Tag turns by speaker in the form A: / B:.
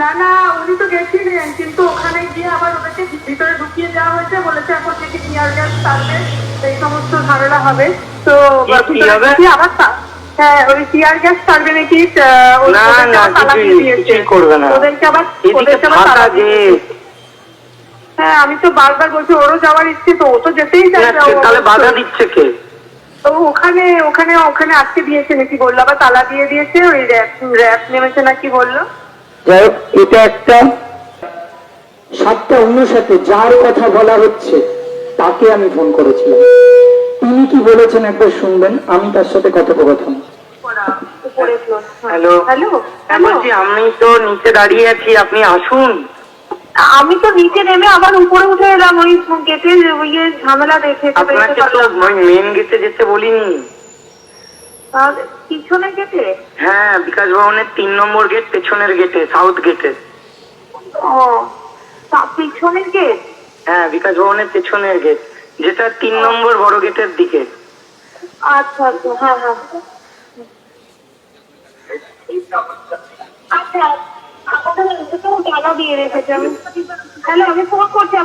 A: না না, উনি তো গেছিলেন, কিন্তু ওখানে গিয়ে আবার ওদেরকে ভিতরে ঢুকিয়ে দেওয়া হয়েছে, বলেছে এখন থেকে টিয়ার গ্যাস থাকবে, এই সমস্ত ঝামেলা হবে। তো ভিতরে ঢুকিয়ে আবার হ্যাঁ, ওই টিয়ার গ্যাস ছাড়বে নাকি, ওদেরকে আবার তালা দিয়ে দিয়েছে। ওদেরকে আবার তালা দিয়ে দিয়েছে। হ্যাঁ, আমি তো বারবার বলছি ওরও যাওয়ার ইচ্ছে, তো ও তো যেতেই চাইছে।
B: তাহলে বাধা দিচ্ছে কে?
A: তো ওখানে ওখানে ওখানে আটকে দিয়েছে নাকি বললো, আবার তালা দিয়ে দিয়েছে, ওই র্যাপ নেমেছে নাকি বললো।
C: যাই হোক, এটা একটা 7:59 যার কথা বলা হচ্ছে তাকে আমি ফোন করেছিলাম। তিনি কি বলেছেন একবার শুনবেন, আমি তার সাথে কথোপকথন।
B: হ্যালো
A: হ্যালো,
B: বলছি আমি তো নিচে দাঁড়িয়ে আছি, আপনি আসুন।
A: আমি তো নিচে নেমে আবার উপরে উঠে এলাম, ওই গেটে ওই ঝামেলা দেখে।
B: আপনাকে তো মেন গেটে যেতে বলিনি।
A: পিছনে গেটে?
B: হ্যাঁ, বিকাশ ভবনের 3 নম্বর গেট, পেছনের গেটে, সাউথ গেটে।
A: ও, পিছনের গেট?
B: হ্যাঁ, বিকাশ ভবনের পেছনের গেট, যেটা 3 নম্বর বড় গেটের দিকে।
A: আচ্ছা আচ্ছা, হ্যাঁ হ্যাঁ। আচ্ছা, আমাদের তালা দিয়ে রেখেছে। হ্যালো, আমি ফোন করছি।